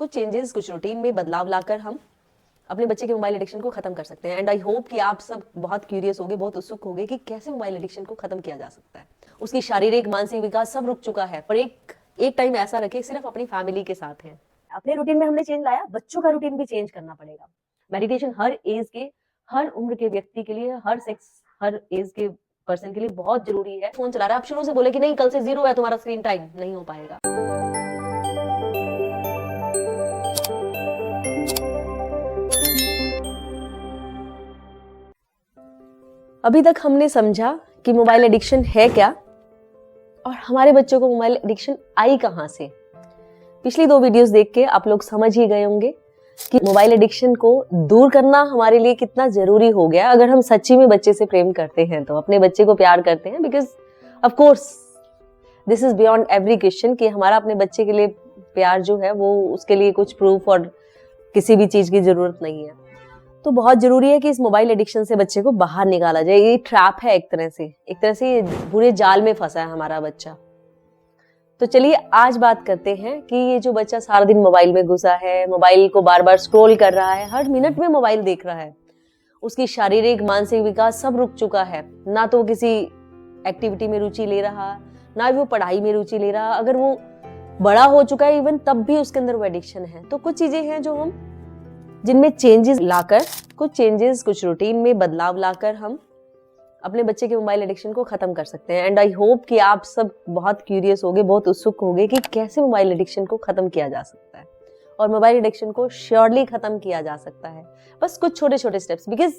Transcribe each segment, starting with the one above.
कुछ चेंजेस, कुछ रूटीन में बदलाव लाकर हम अपने बच्चे के मोबाइल एडिक्शन को खत्म कर सकते हैं। एंड आई होप कि आप सब बहुत क्यूरियस होगे, बहुत उत्सुक होगे कि कैसे मोबाइल एडिक्शन को खत्म किया जा सकता है। उसकी शारीरिक, मानसिक विकास सब रुक चुका है, पर एक टाइम ऐसा रखे सिर्फ अपनी फैमिली के साथ है। अपने रूटीन में हमने चेंज लाया, बच्चों का रूटीन भी चेंज करना पड़ेगा। मेडिटेशन हर एज के, हर उम्र के व्यक्ति के लिए, हर सेक्स, हर एज के पर्सन के लिए बहुत जरूरी है। फोन चला रहा है, आप शुरू से बोले कि नहीं कल से 0 है तुम्हारा स्क्रीन टाइम, नहीं हो पाएगा। अभी तक हमने समझा कि मोबाइल एडिक्शन है क्या और हमारे बच्चों को मोबाइल एडिक्शन आई कहां से। पिछली 2 वीडियोस देख के आप लोग समझ ही गए होंगे कि मोबाइल एडिक्शन को दूर करना हमारे लिए कितना जरूरी हो गया अगर हम सच्ची में बच्चे से प्रेम करते हैं तो, अपने बच्चे को प्यार करते हैं। Because of course this is beyond every question कि हमारा अपने बच्चे के लिए प्यार जो है वो, उसके लिए कुछ प्रूफ और किसी भी चीज की जरूरत नहीं है। तो बहुत जरूरी है कि इस मोबाइल एडिक्शन से बच्चे को बाहर निकाला जाए। ये ट्रैप है एक तरह से बुरे जाल में फंसा है हमारा बच्चा। तो चलिए आज बात करते हैं कि ये जो बच्चा सारा दिन मोबाइल में घुसा है, मोबाइल को बार बार स्क्रॉल कर रहा है, हर मिनट में मोबाइल देख रहा है, उसकी शारीरिक, मानसिक विकास सब रुक चुका है। ना तो किसी एक्टिविटी में रुचि ले रहा, ना वो पढ़ाई में रुचि ले रहा। अगर वो बड़ा हो चुका है इवन तब भी उसके अंदर वो एडिक्शन है। तो कुछ चीजें हैं जो हम, जिनमें चेंजेस लाकर, कुछ रूटीन में बदलाव लाकर हम अपने बच्चे के मोबाइल एडिक्शन को खत्म कर सकते हैं। एंड आई होप कि आप सब बहुत क्यूरियस होगे, बहुत उत्सुक होगे कि कैसे मोबाइल एडिक्शन को खत्म किया जा सकता है और मोबाइल एडिक्शन को श्योरली खत्म किया जा सकता है। बस कुछ छोटे छोटे स्टेप्स, बिकॉज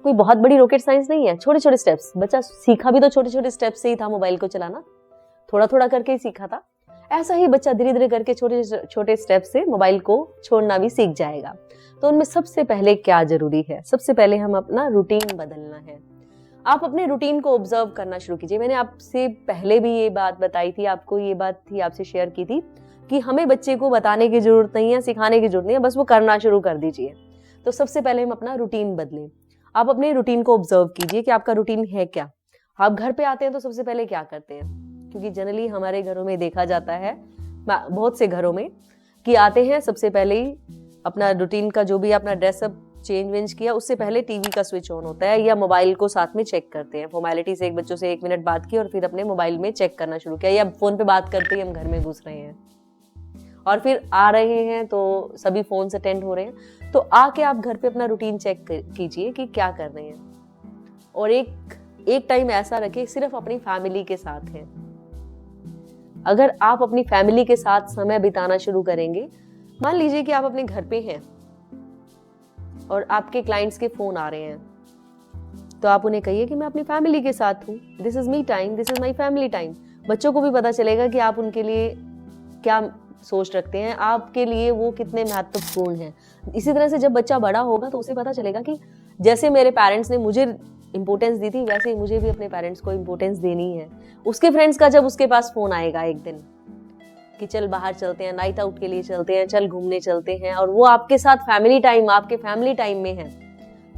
कोई बहुत बड़ी रॉकेट साइंस नहीं है, छोटे छोटे स्टेप्स। बच्चा सीखा भी तो छोटे छोटे स्टेप्स से ही था मोबाइल को चलाना, थोड़ा थोड़ा करके ही सीखा था। ऐसा ही बच्चा धीरे धीरे करके छोटे छोटे स्टेप से मोबाइल को छोड़ना भी सीख जाएगा। तो उनमें सबसे पहले क्या जरूरी है? सबसे पहले हम अपना रूटीन बदलना है। आप अपने रूटीन को ऑब्जर्व करना शुरू कीजिए। मैंने आपसे पहले भी ये बात बताई थी, आपको ये बात थी आपसे शेयर की थी कि हमें बच्चे को बताने की जरूरत नहीं है, सिखाने की जरूरत नहीं है, बस वो करना शुरू कर दीजिए। तो सबसे पहले हम अपना रूटीन बदलें। आप अपने रूटीन को ऑब्जर्व कीजिए कि आपका रूटीन है क्या। आप घर पे आते हैं तो सबसे पहले क्या करते हैं? क्योंकि जनरली हमारे घरों में देखा जाता है, बहुत से घरों में, कि आते हैं सबसे पहले ही अपना रूटीन का जो भी अपना ड्रेसअप चेंज वेंज किया, उससे पहले टीवी का स्विच ऑन होता है या मोबाइल को साथ में चेक करते हैं। फॉर्मेलिटी से एक बच्चों से 1 मिनट बात की और फिर अपने मोबाइल में चेक करना शुरू किया, या फोन पे बात करते ही हम घर में घुस रहे हैं और फिर आ रहे हैं तो सभी फोन से अटेंड हो रहे हैं। तो आके आप घर पे अपना रूटीन चेक कीजिए कि क्या कर रहे हैं और एक टाइम ऐसा रखे सिर्फ अपनी फैमिली के साथ है। अगर आप अपनी फैमिली के साथ समय बिताना शुरू करेंगे, मान लीजिए कि आप अपने घर पे हैं और आपके क्लाइंट्स के फोन आ रहे हैं, तो आप उन्हें कहिए कि मैं अपनी फैमिली के साथ हूँ, this is me time, this is my family time. बच्चों को भी पता चलेगा कि आप उनके लिए क्या सोच रखते हैं, आपके लिए वो कितने महत्वपूर्ण हैं। इसी तरह से जब बच्चा बड़ा होगा तो उसे पता चलेगा कि जैसे मेरे पेरेंट्स ने मुझे इंपॉर्टेंस दी थी, वैसे ही मुझे भी अपने पेरेंट्स को इंपॉर्टेंस देनी है। उसके फ्रेंड्स का जब उसके पास फोन आएगा एक दिन कि चल बाहर चलते हैं, नाइट आउट के लिए चलते हैं, चल घूमने चलते हैं, और वो आपके साथ फैमिली टाइम, आपके फैमिली टाइम में है,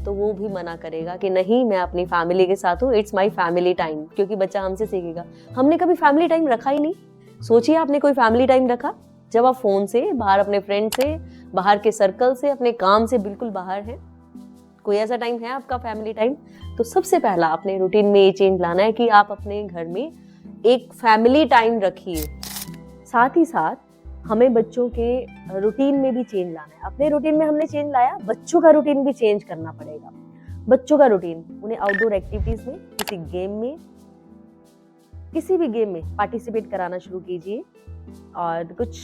तो वो भी मना करेगा कि नहीं मैं अपनी फैमिली के साथ हूँ, इट्स माई फैमिली टाइम। क्योंकि बच्चा हमसे सीखेगा। हमने कभी फैमिली टाइम रखा ही नहीं। सोचिए आपने कोई फैमिली टाइम रखा जब आप फोन से बाहर, अपने फ्रेंड से बाहर, के सर्कल से, अपने काम से बिल्कुल बाहर है? कोई ऐसा टाइम है आपका फैमिली टाइम? तो सबसे पहला अपने रूटीन में ये चेंज लाना है कि आप अपने घर में एक फैमिली टाइम रखिए। साथ ही साथ हमें बच्चों के रूटीन में भी चेंज लाना है। अपने रूटीन में हमने चेंज लाया, बच्चों का रूटीन भी चेंज करना पड़ेगा। बच्चों का रूटीन, उन्हें आउटडोर एक्टिविटीज में, किसी गेम में, किसी भी गेम में पार्टिसिपेट कराना शुरू कीजिए। और कुछ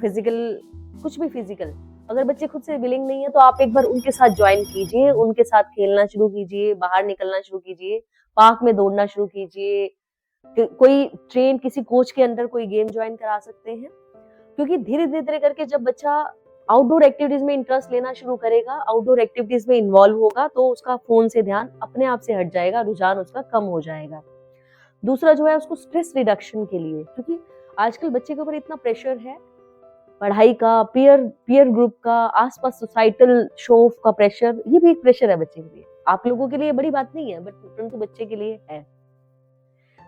फिजिकल, कुछ भी फिजिकल, अगर बच्चे खुद से विलिंग नहीं है तो आप एक बार उनके साथ ज्वाइन कीजिए, उनके साथ खेलना शुरू कीजिए, बाहर निकलना शुरू कीजिए, पार्क में दौड़ना शुरू कीजिए, कोई ट्रेन, किसी कोच के अंदर कोई गेम ज्वाइन करा सकते हैं। क्योंकि धीरे धीरे करके जब बच्चा आउटडोर एक्टिविटीज में इंटरेस्ट लेना शुरू करेगा, आउटडोर एक्टिविटीज में इन्वॉल्व होगा, तो उसका फोन से ध्यान अपने आप से हट जाएगा, रुझान उसका कम हो जाएगा। दूसरा जो है उसको स्ट्रेस रिडक्शन के लिए, क्योंकि आजकल बच्चे के ऊपर इतना प्रेशर है पढ़ाई का, पीयर ग्रुप का, आसपास सोसाइटल शो ऑफ का प्रेशर, ये भी एक प्रेशर है बच्चे के लिए। आप लोगों के लिए बड़ी बात नहीं है, बट परंतु बच्चे के लिए है।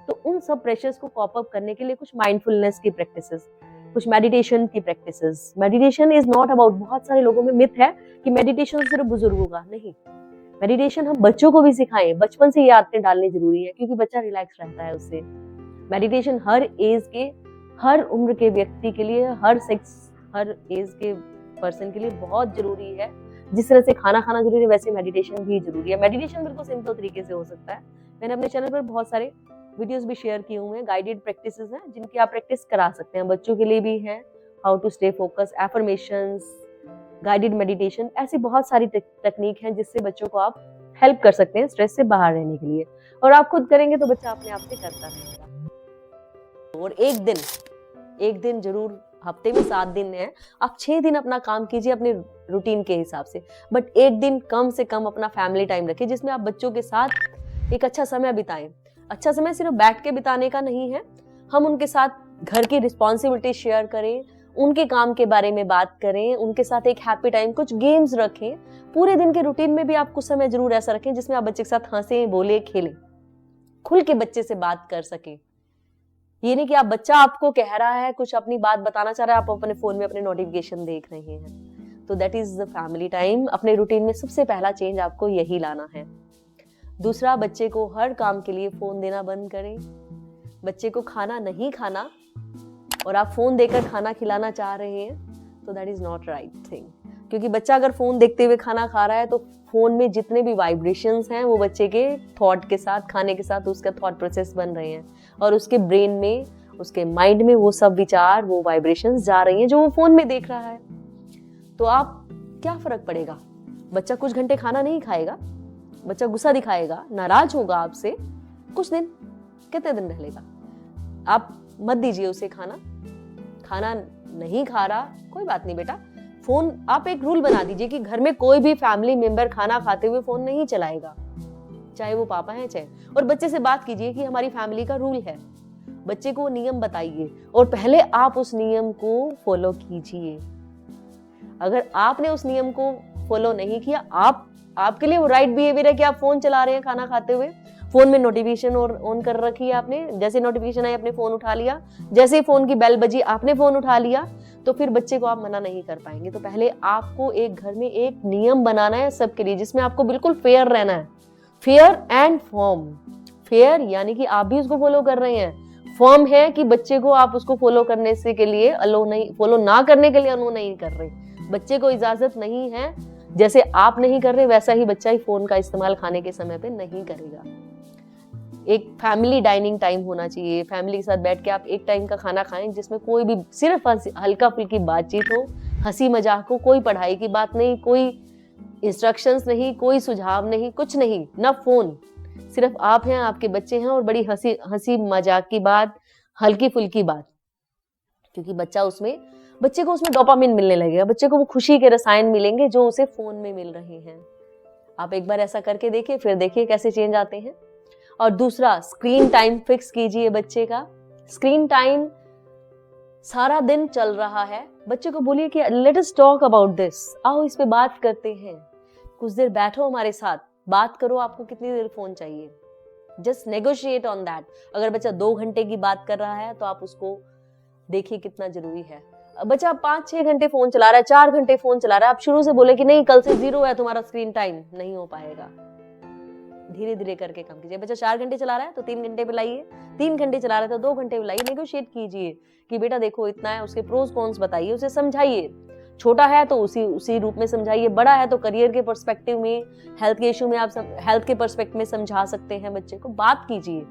तो उन सब प्रेशर्स को कॉप अप करने के लिए कुछ माइंडफुलनेस की प्रैक्टिसेस, कुछ मेडिटेशन की practices. Meditation is not about, बहुत सारे लोगों में मिथ है कि मेडिटेशन सिर्फ बुजुर्गों का, नहीं। मेडिटेशन हम बच्चों को भी सिखाएं, बचपन से ये आदतें डालनी जरूरी है क्योंकि बच्चा रिलैक्स रहता है उससे। मेडिटेशन हर एज के, हर उम्र के व्यक्ति के लिए, हर सेक्स, हर एज के पर्सन के लिए बहुत जरूरी है। जिस तरह से खाना खाना जरूरी है वैसे मेडिटेशन भी जरूरी है। मेडिटेशन बिल्कुल सिंपल तरीके से हो सकता है। मैंने अपने चैनल पर बहुत सारे वीडियोस भी शेयर किए हुए हैं, गाइडेड प्रैक्टिसेस हैं जिनकी आप प्रैक्टिस करा सकते हैं। बच्चों के लिए भी है, how to stay focus, affirmations, guided meditation, ऐसी बहुत सारी टेक्निक हैं जिससे बच्चों को आप हेल्प कर सकते हैं स्ट्रेस से बाहर रहने के लिए। और आप खुद करेंगे तो बच्चा अपने आप से करता रहेगा। और एक दिन जरूर, हफ्ते में 7 दिन है, आप 6 दिन अपना काम कीजिए अपने रूटीन के हिसाब से, बट एक दिन कम से कम अपना फैमिली टाइम रखिए जिसमें आप बच्चों के साथ एक अच्छा समय बिताएं। अच्छा समय सिर्फ बैठ के बिताने का नहीं है, हम उनके साथ घर की रिस्पॉन्सिबिलिटी शेयर करें, उनके काम के बारे में बात करें, उनके साथ एक हैप्पी टाइम, कुछ गेम्स रखें। पूरे दिन के रूटीन में भी आप कुछ समय जरूर ऐसा रखें जिसमें आप बच्चे के साथ हंसें, बोले, खेलें, खुल के बच्चे से बात कर सकें। ये नहीं कि आप बच्चा आपको कह रहा है, कुछ अपनी बात बताना चाह रहा है, आप अपने फोन में अपने नोटिफिकेशन देख रहे हैं। तो that is the family time. अपने रूटीन में सबसे पहला चेंज आपको यही लाना है। दूसरा, बच्चे को हर काम के लिए फोन देना बंद करें। बच्चे को खाना नहीं खाना और आप फोन देकर खाना खिलाना चाह रहे हैं तो that is not right thing. क्योंकि बच्चा अगर फोन देखते हुए खाना खा रहा है तो फोन में जितने भी वाइब्रेशंस हैं वो बच्चे के थॉट के साथ, खाने के साथ उसका थॉट प्रोसेस बन रहे हैं और उसके ब्रेन में, उसके माइंड में वो सब विचार, वो वाइब्रेशंस जा रही हैं जो वो फोन में देख रहा है। तो आप क्या फर्क पड़ेगा? बच्चा कुछ घंटे खाना नहीं खाएगा, बच्चा गुस्सा दिखाएगा, नाराज होगा आपसे कुछ दिन, कितने दिन रह लेगा? आप मत दीजिए उसे खाना। खाना नहीं खा रहा, कोई बात नहीं बेटा, फोन, आप एक रूल बना दीजिए कि घर में कोई भी फैमिली मेंबर खाना खाते हुए फोन नहीं चलाएगा, चाहे वो पापा हैं चाहे। और बच्चे से बात कीजिए कि हमारी फैमिली का रूल है, बच्चे को नियम बताइए और पहले आप उस नियम को फॉलो कीजिए। अगर आपने उस नियम को फॉलो नहीं किया, आपके लिए वो राइट बिहेवियर है कि आप फोन चला रहे हैं खाना खाते हुए, फोन में नोटिफिकेशन और ऑन कर रखी है आपने, जैसे नोटिफिकेशन आई आपने फोन उठा लिया, जैसे फोन की बेल बजी आपने फोन उठा लिया, तो फिर बच्चे को आप मना नहीं कर पाएंगे। तो पहले आपको एक घर में एक नियम बनाना है सबके लिए जिसमें आपको बिल्कुल फेयर रहना है। Fair and form. फेयर यानी कि आप भी उसको फॉलो कर रहे हैं, फॉर्म है कि बच्चे को आप उसको फॉलो करने से के लिए अलो नहीं, फॉलो ना करने के लिए अलो नहीं कर रहे। बच्चे को इजाजत नहीं है, जैसे आप नहीं कर रहे वैसा ही बच्चा ही फोन का इस्तेमाल खाने के समय पे नहीं करेगा। एक फैमिली डाइनिंग टाइम होना चाहिए, फैमिली के साथ बैठ के आप एक टाइम का खाना खाएं जिसमें कोई भी सिर्फ हल्का फुल्की बातचीत हो, हंसी मजाक हो, कोई पढ़ाई की बात नहीं, कोई इंस्ट्रक्शंस नहीं, कोई सुझाव नहीं, कुछ नहीं, ना फोन, सिर्फ आप हैं, आपके बच्चे हैं और बड़ी हंसी मजाक की बात, हल्की फुल्की बात। क्योंकि बच्चे को उसमें डोपामिन मिलने लगेगा, बच्चे को वो खुशी के रसायन मिलेंगे जो उसे फोन में मिल रहे हैं। आप एक बार ऐसा करके देखिए, फिर देखिए कैसे चेंज आते हैं। और दूसरा, स्क्रीन टाइम फिक्स कीजिए बच्चे का। स्क्रीन टाइम सारा दिन चल रहा है, बच्चे को बोलिए कि let us talk about this, आओ इस पे बात करते हैं, कुछ देर बैठो हमारे साथ, बात करो, आपको कितनी देर फोन चाहिए, जस्ट नेगोशिएट ऑन दैट। अगर बच्चा 2 घंटे की बात कर रहा है तो आप उसको देखिए कितना जरूरी है। बच्चा 5-6 घंटे फोन चला रहा है, 4 घंटे फोन चला रहा है, आप शुरू से बोले कि नहीं कल से 0 है तुम्हारा स्क्रीन टाइम, नहीं हो पाएगा। धीरे धीरे करके कम कीजिए। बच्चा 4 घंटे चला रहा है तो 3 घंटे पे लाइए, 3 घंटे चला रहा है तो 2 घंटे पे लाइए। नेगोशिएट कीजिए कि बेटा देखो इतना है, उसके प्रोज कॉन्स बताइए, उसे समझाइए। छोटा है तो उसी रूप में समझाइए, बड़ा है तो करियर के पर्सपेक्टिव में, हेल्थ के इशू में आप हेल्थ के पर्सपेक्टिव में समझा सकते हैं बच्चे को। बात कीजिए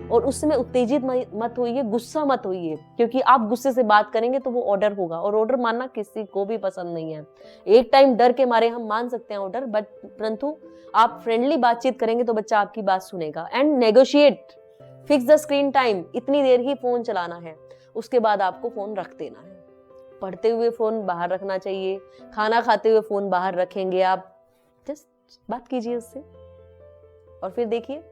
और उस समय उत्तेजित मत होइए, गुस्सा मत होइए, क्योंकि आप गुस्से से बात करेंगे तो वो ऑर्डर होगा और ऑर्डर मानना किसी को भी पसंद नहीं है। एक टाइम डर के मारे हम मान सकते हैं ऑर्डर, बट परंतु आप फ्रेंडली बातचीत करेंगे तो बच्चा आपकी बात सुनेगा। And negotiate, fix the screen time, इतनी देर ही फोन चलाना है, उसके बाद आपको फोन रख देना है। पढ़ते हुए फोन बाहर रखना चाहिए, खाना खाते हुए फोन बाहर रखेंगे आप, जस्ट बात कीजिए उससे और फिर देखिए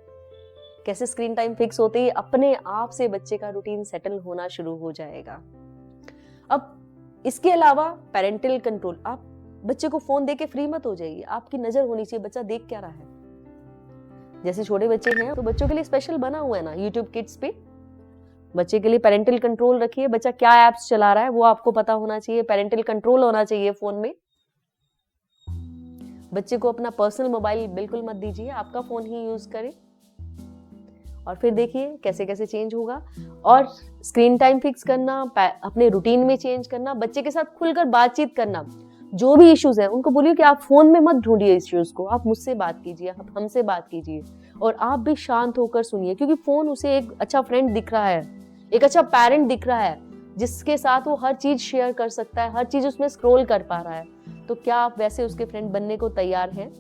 कैसे स्क्रीन टाइम फिक्स होते ही अपने आप से बच्चे का रूटीन सेटल होना शुरू हो जाएगा। अब इसके अलावा पेरेंटल कंट्रोल, आप बच्चे को फोन देके फ्री मत हो जाइए, आपकी नजर होनी चाहिए बच्चा देख क्या रहा है। जैसे छोटे बच्चे हैं तो बच्चों के लिए स्पेशल बना हुआ है ना यूट्यूब किड्स पे, बच्चे के लिए पेरेंटल कंट्रोल रखिए, बच्चा क्या एप्स चला रहा है वो आपको पता होना चाहिए, पेरेंटल कंट्रोल होना चाहिए फोन में। बच्चे को अपना पर्सनल मोबाइल बिल्कुल मत दीजिए, आपका फोन ही यूज करें और फिर देखिए कैसे कैसे चेंज होगा। और स्क्रीन टाइम फिक्स करना, अपने रूटीन में चेंज करना, बच्चे के साथ खुलकर बातचीत करना, जो भी इश्यूज है उनको बोलिए कि आप फोन में मत ढूंढिए इश्यूज को, आप मुझसे बात कीजिए, आप हमसे बात कीजिए और आप भी शांत होकर सुनिए, क्योंकि फोन उसे एक अच्छा फ्रेंड दिख रहा है, एक अच्छा पेरेंट दिख रहा है जिसके साथ वो हर चीज शेयर कर सकता है, हर चीज उसमें स्क्रॉल कर पा रहा है। तो क्या आप वैसे उसके फ्रेंड बनने को तैयार हैं?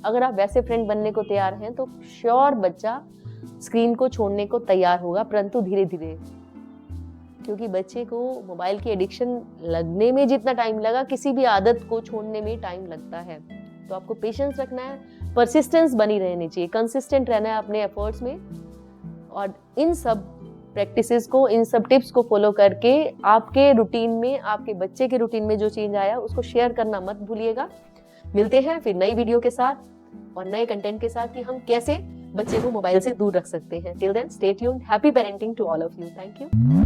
अगर आप वैसे फ्रेंड बनने को तैयार हैं तो श्योर बच्चा स्क्रीन को छोड़ने को तैयार होगा, परंतु धीरे धीरे, क्योंकि बच्चे को मोबाइल की एडिक्शन लगने में जितना टाइम लगा, किसी भी आदत को छोड़ने में टाइम लगता है। तो आपको पेशेंस रखना है, परसिस्टेंस बनी रहनी चाहिए, कंसिस्टेंट रहना है अपने एफर्ट्स में और इन सब प्रैक्टिसेस को, इन सब टिप्स को फॉलो करके आपके रूटीन में, आपके बच्चे के रूटीन में जो चेंज आया उसको शेयर करना मत भूलिएगा। मिलते हैं फिर नई वीडियो के साथ और नए कंटेंट के साथ कि हम कैसे बच्चे को मोबाइल से दूर रख सकते हैं। Till then stay tuned, happy parenting to all of you. Thank you.